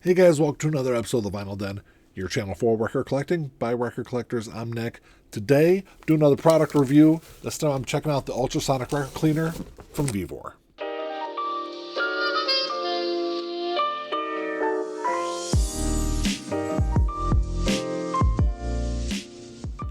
Hey guys, welcome to another episode of the Vinyl Den, your channel for record collecting by record collectors. I'm Nick. Today, doing another product review. This time I'm checking out the Ultrasonic record cleaner from Vevor.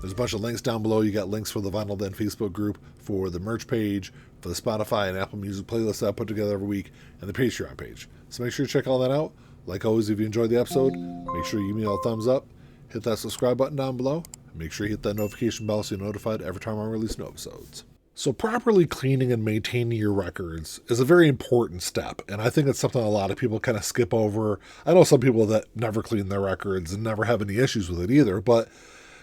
There's a bunch of links down below. You got links for the Vinyl Den Facebook group, for the merch page, for the Spotify and Apple Music playlist that I put together every week, and the Patreon page. So make sure you check all that out. Like always, if you enjoyed the episode, make sure you give me a thumbs up, hit that subscribe button down below, and make sure you hit that notification bell so you're notified every time I release new episodes. So properly cleaning and maintaining your records is a very important step, and I think it's something a lot of people kind of skip over. I know some people that never clean their records and never have any issues with it either, but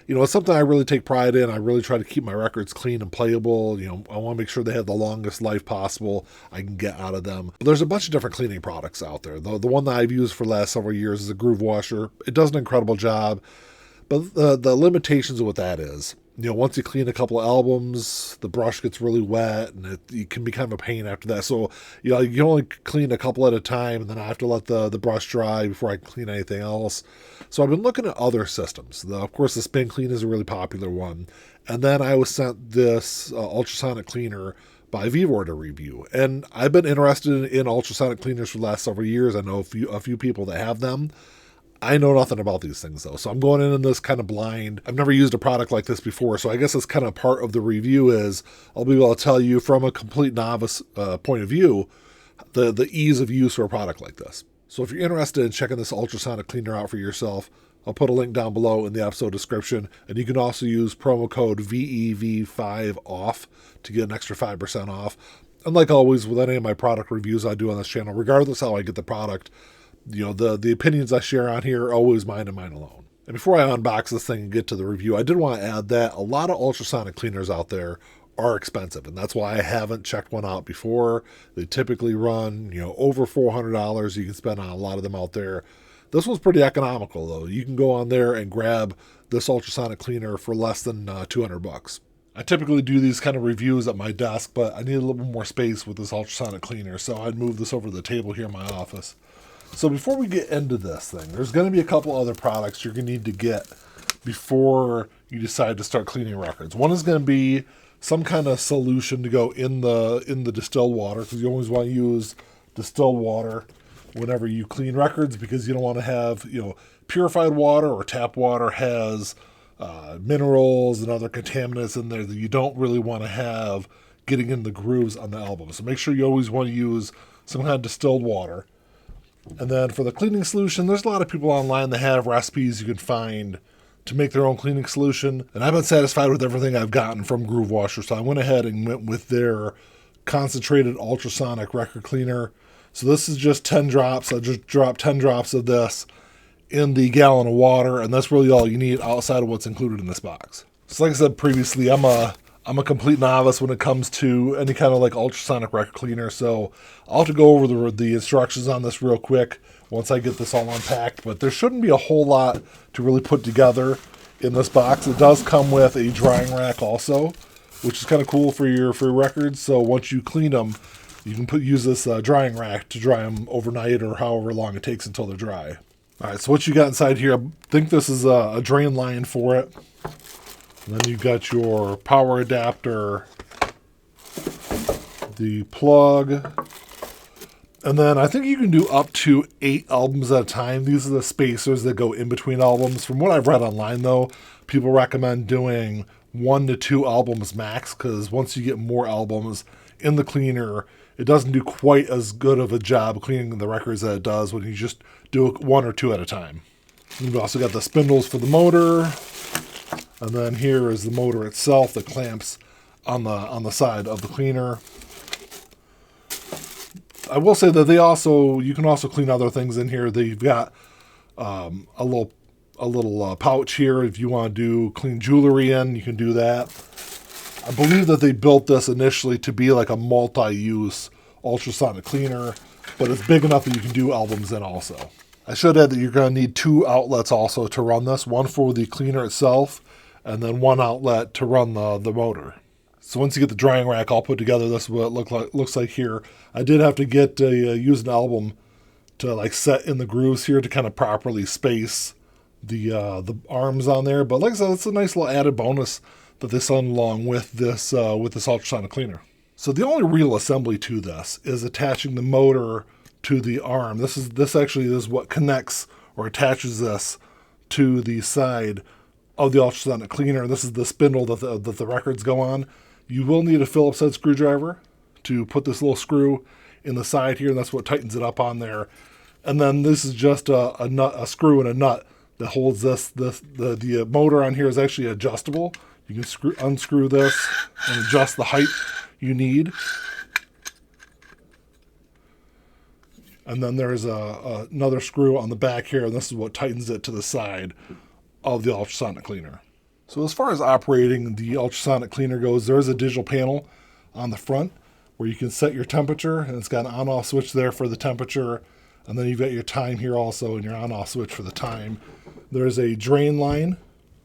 it's something I really take pride in. I really try to keep my records clean and playable. I want to make sure they have the longest life possible I can get out of them. But there's a bunch of different cleaning products out there. The one that I've used for the last several years is a groove washer. It does an incredible job, but the limitations of what that is. Once you clean a couple of albums, the brush gets really wet, and it can be kind of a pain after that. So, you can only clean a couple at a time, and then I have to let the brush dry before I can clean anything else. So I've been looking at other systems. Of course, the spin clean is a really popular one. And then I was sent this ultrasonic cleaner by Vevor to review. And I've been interested in ultrasonic cleaners for the last several years. I know a few people that have them. I know nothing about these things, though, so I'm going in this kind of blind. I've never used a product like this before, so I guess that's kind of part of the review is I'll be able to tell you from a complete novice point of view the ease of use for a product like this. So if you're interested in checking this ultrasonic cleaner out for yourself, I'll put a link down below in the episode description, and you can also use promo code VEV5OFF to get an extra 5% off. And like always, with any of my product reviews I do on this channel, regardless how I get the product, the opinions I share on here are always mine and mine alone. And before I unbox this thing and get to the review, I did want to add that a lot of ultrasonic cleaners out there are expensive, and that's why I haven't checked one out before. They typically run, over $400 you can spend on a lot of them out there. This one's pretty economical, though. You can go on there and grab this ultrasonic cleaner for less than $200. I typically do these kind of reviews at my desk, but I need a little bit more space with this ultrasonic cleaner, so I'd move this over to the table here in my office. So before we get into this thing, there's going to be a couple other products you're going to need to get before you decide to start cleaning records. One is going to be some kind of solution to go in the distilled water, because you always want to use distilled water whenever you clean records, because you don't want to have, purified water or tap water has minerals and other contaminants in there that you don't really want to have getting in the grooves on the album. So make sure you always want to use some kind of distilled water. And then for the cleaning solution, there's a lot of people online that have recipes you can find to make their own cleaning solution. And I've been satisfied with everything I've gotten from Groove Washer, so I went ahead and went with their concentrated ultrasonic record cleaner. So this is just 10 drops. I just dropped 10 drops of this in the gallon of water, and that's really all you need outside of what's included in this box. So like I said previously, I'm a complete novice when it comes to any kind of like ultrasonic record cleaner, so I'll have to go over the instructions on this real quick once I get this all unpacked, but there shouldn't be a whole lot to really put together in this box. It does come with a drying rack also, which is kind of cool for your records, so once you clean them, you can use this drying rack to dry them overnight or however long it takes until they're dry. All right, so what you got inside here, I think this is a drain line for it. And then you've got your power adapter, the plug, and then I think you can do up to 8 albums at a time. These are the spacers that go in between albums. From what I've read online, though, people recommend doing 1 to 2 albums max, because once you get more albums in the cleaner, it doesn't do quite as good of a job cleaning the records as it does when you just do 1 or 2 at a time. You've also got the spindles for the motor. And then here is the motor itself that clamps on the side of the cleaner. I will say that you can also clean other things in here. They've got a little pouch here if you want to clean jewelry in. You can do that. I believe that they built this initially to be like a multi-use ultrasonic cleaner, but it's big enough that you can do albums in also. I should add that you're going to need 2 outlets also to run this. One for the cleaner itself, and then 1 outlet to run the motor. So once you get the drying rack all put together, this is what it looks like here. I did have to use an album to like set in the grooves here to kind of properly space the arms on there. But like I said, it's a nice little added bonus that they send along with this ultrasonic cleaner. So the only real assembly to this is attaching the motor to the arm. This actually is what connects or attaches this to the side of the ultrasonic cleaner. This is the spindle that the records go on. You will need a Phillips head screwdriver to put this little screw in the side here, and that's what tightens it up on there. And then this is just a screw and a nut that holds this. The motor on here is actually adjustable. You can unscrew this and adjust the height you need. And then there's another screw on the back here, and this is what tightens it to the side of the ultrasonic cleaner. So as far as operating the ultrasonic cleaner goes, there is a digital panel on the front where you can set your temperature, and it's got an on-off switch there for the temperature, and then you've got your time here also, and your on-off switch for the time. There's a drain line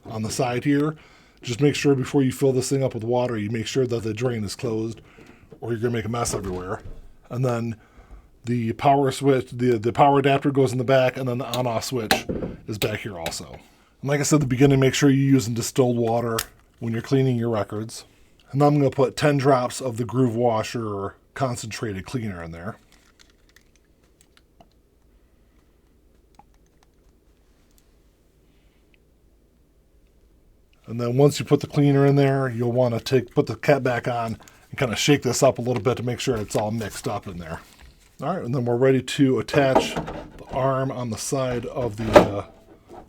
on the side here. Just make sure before you fill this thing up with water, you make sure that the drain is closed, or you're going to make a mess everywhere. And then the power switch, the power adapter goes in the back, and then the on-off switch is back here also. And like I said at the beginning, make sure you're using distilled water when you're cleaning your records. And then I'm going to put 10 drops of the Groove Washer concentrated cleaner in there. And then once you put the cleaner in there, you'll want to put the cap back on and kind of shake this up a little bit to make sure it's all mixed up in there. All right, and then we're ready to attach the arm on the side of the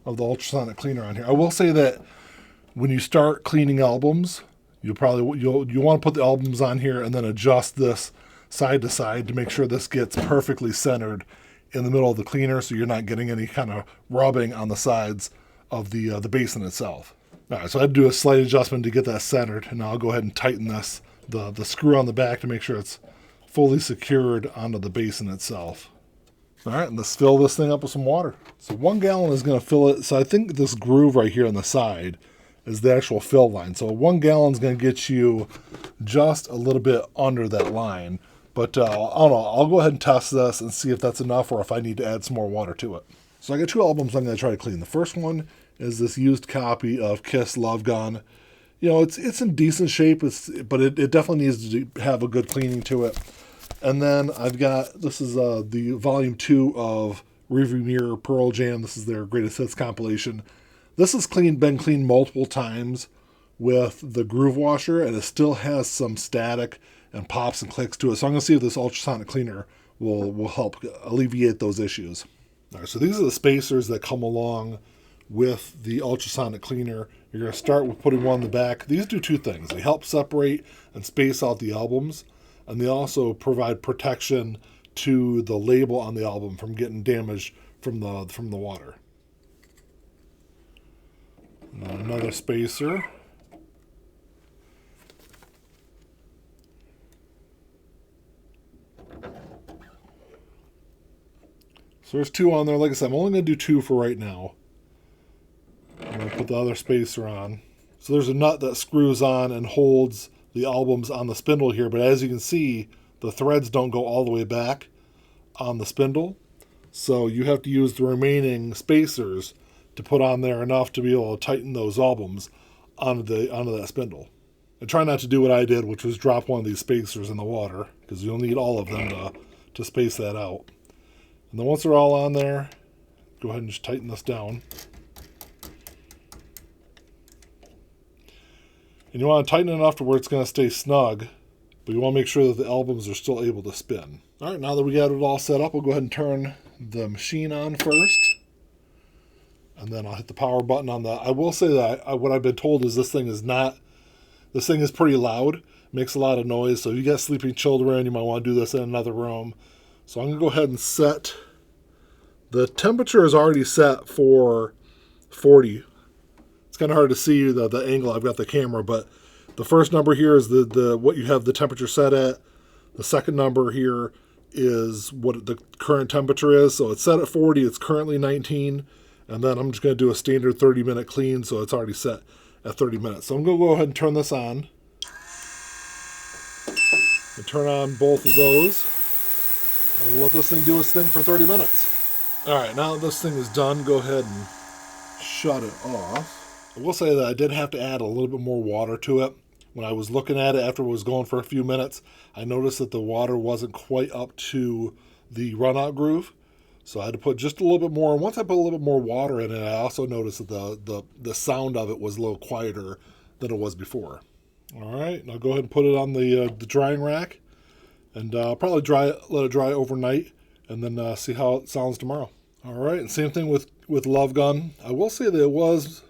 ultrasonic cleaner on here. I will say that when you start cleaning albums, you'll want to put the albums on here and then adjust this side to side to make sure this gets perfectly centered in the middle of the cleaner, so you're not getting any kind of rubbing on the sides of the basin itself. All right, so I had to do a slight adjustment to get that centered, and now I'll go ahead and tighten this, the screw on the back, to make sure it's fully secured onto the basin itself. All right, and let's fill this thing up with some water. So 1 gallon is going to fill it. So I think this groove right here on the side is the actual fill line. So 1 gallon is going to get you just a little bit under that line. But I don't know, I'll go ahead and test this and see if that's enough or if I need to add some more water to it. So I got 2 albums I'm going to try to clean. The first one is this used copy of Kiss Love Gun. You know, it's in decent shape, but it definitely needs to have a good cleaning to it. And then I've got, this is the volume 2 of Rearview Mirror Pearl Jam. This is their greatest hits compilation. This has been cleaned multiple times with the Groove Washer, and it still has some static and pops and clicks to it. So I'm going to see if this ultrasonic cleaner will help alleviate those issues. All right, so these are the spacers that come along with the ultrasonic cleaner. You're going to start with putting one in the back. These do 2 things. They help separate and space out the albums, and they also provide protection to the label on the album from getting damaged from the water. Now another spacer. So there's 2 on there. Like I said, I'm only going to do 2 for right now. I'm going to put the other spacer on. So there's a nut that screws on and holds the albums on the spindle here, but as you can see, the threads don't go all the way back on the spindle. So you have to use the remaining spacers to put on there enough to be able to tighten those albums onto that spindle. And try not to do what I did, which was drop one of these spacers in the water, because you'll need all of them to space that out. And then once they're all on there, go ahead and just tighten this down. And you want to tighten it enough to where it's going to stay snug, but you want to make sure that the albums are still able to spin. All right, now that we got it all set up, we'll go ahead and turn the machine on first. And then I'll hit the power button on that. I will say that what I've been told is this thing is pretty loud. It makes a lot of noise. So if you got sleeping children, you might want to do this in another room. So I'm going to go ahead and set. The temperature is already set for 40. It's kind of hard to see the angle. I've got the camera, but the first number here is the what you have the temperature set at. The second number here is what the current temperature is. So it's set at 40. It's currently 19. And then I'm just going to do a standard 30-minute clean, so it's already set at 30 minutes. So I'm going to go ahead and turn this on. And turn on both of those. I'll let this thing do its thing for 30 minutes. All right, now that this thing is done, go ahead and shut it off. I will say that I did have to add a little bit more water to it. When I was looking at it after it was going for a few minutes, I noticed that the water wasn't quite up to the runout groove. So I had to put just a little bit more. And once I put a little bit more water in it, I also noticed that the sound of it was a little quieter than it was before. All right, now go ahead and put it on the drying rack, and probably let it dry overnight, and then see how it sounds tomorrow. All right, and same thing with Love Gun. I will say that it was,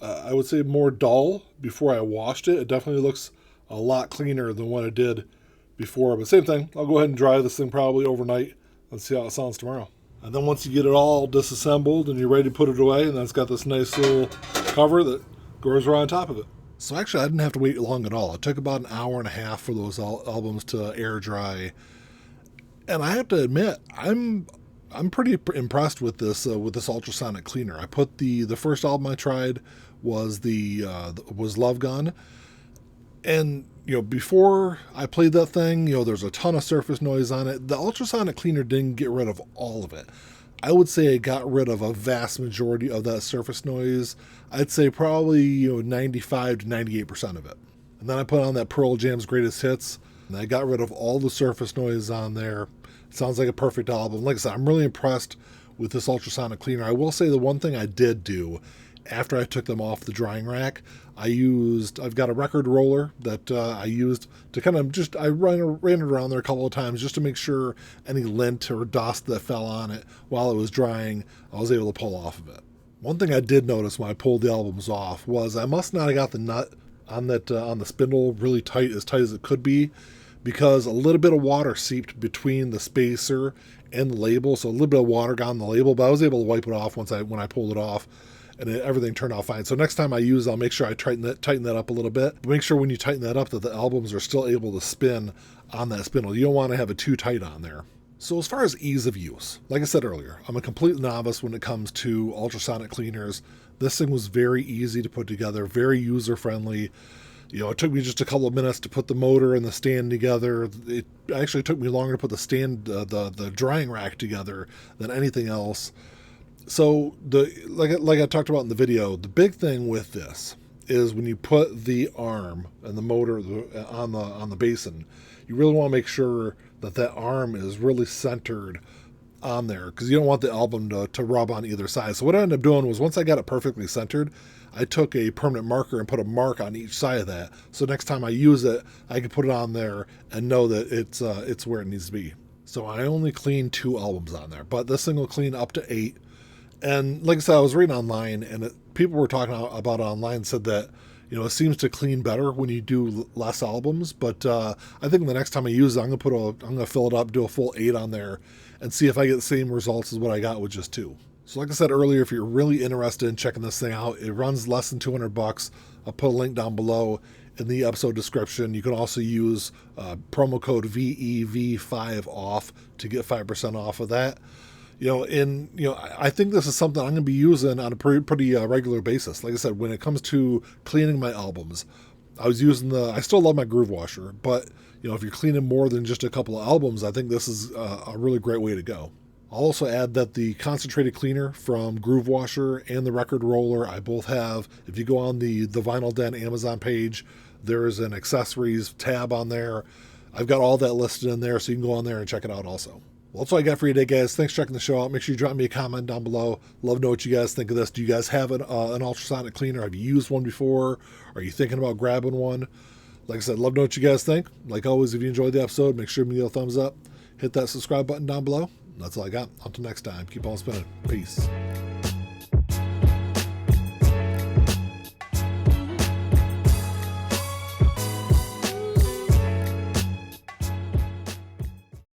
I would say, more dull before I washed it. It definitely looks a lot cleaner than what it did before. But same thing, I'll go ahead and dry this thing probably overnight and see how it sounds tomorrow. And then once you get it all disassembled and you're ready to put it away, and then it's got this nice little cover that goes right on top of it. So actually, I didn't have to wait long at all. It took about an hour and a half for those albums to air dry. And I have to admit, I'm pretty impressed with this ultrasonic cleaner. I put the first album I tried was was Love Gun, and before I played that thing, there's a ton of surface noise on it. The ultrasonic cleaner didn't get rid of all of it. I would say it got rid of a vast majority of that surface noise. I'd say probably 95 to 98% of it. And then I put on that Pearl Jam's Greatest Hits, and I got rid of all the surface noise on there. It sounds like a perfect album. Like I said, I'm really impressed with this ultrasonic cleaner. I will say the one thing I did do after I took them off the drying rack, I've got a record roller that I used to kind of I ran it around there a couple of times just to make sure any lint or dust that fell on it while it was drying, I was able to pull off of it. One thing I did notice when I pulled the albums off was I must not have got the nut on the spindle really tight as it could be, because a little bit of water seeped between the spacer and the label, so a little bit of water got on the label, but I was able to wipe it off when I pulled it off, and everything turned out fine. So next time I use it, I'll make sure I tighten that up a little bit. Make sure when you tighten that up that the albums are still able to spin on that spindle. You don't want to have it too tight on there. So as far as ease of use, like I said earlier, I'm a complete novice when it comes to ultrasonic cleaners. This thing was very easy to put together, very user-friendly. It took me just a couple of minutes to put the motor and the stand together. It actually took me longer to put the stand, the drying rack together than anything else. So like I talked about in the video, the big thing with this is when you put the arm and the motor on the basin, you really want to make sure that arm is really centered on there, because you don't want the album to rub on either side. So what I ended up doing was, once I got it perfectly centered, I took a permanent marker and put a mark on each side of that. So next time I use it, I can put it on there and know that it's where it needs to be. So I only cleaned 2 albums on there, but this thing will clean up to 8. And like I said, I was reading online, and people were talking about online, said that it seems to clean better when you do less albums. But I think the next time I use it, I'm gonna fill it up, do a full 8 on there, and see if I get the same results as what I got with just 2. So like I said earlier, if you're really interested in checking this thing out, it runs less than $200. I'll put a link down below in the episode description. You can also use promo code VEV5 off to get 5% off of that. I think this is something I'm going to be using on a pretty regular basis. Like I said, when it comes to cleaning my albums, I still love my groove washer, but if you're cleaning more than just a couple of albums, I think this is a really great way to go. I'll also add that the concentrated cleaner from Groove Washer and the record roller, I both have. If you go on the Vinyl Den Amazon page, there's an accessories tab on there. I've got all that listed in there, so you can go on there and check it out also. Well, that's all I got for you today, guys. Thanks for checking the show out. Make sure you drop me a comment down below. Love to know what you guys think of this. Do you guys have an ultrasonic cleaner? Have you used one before? Are you thinking about grabbing one? Like I said, love to know what you guys think. Like always, if you enjoyed the episode, make sure you give me a thumbs up. Hit that subscribe button down below. That's all I got. Until next time, keep on spinning. Peace.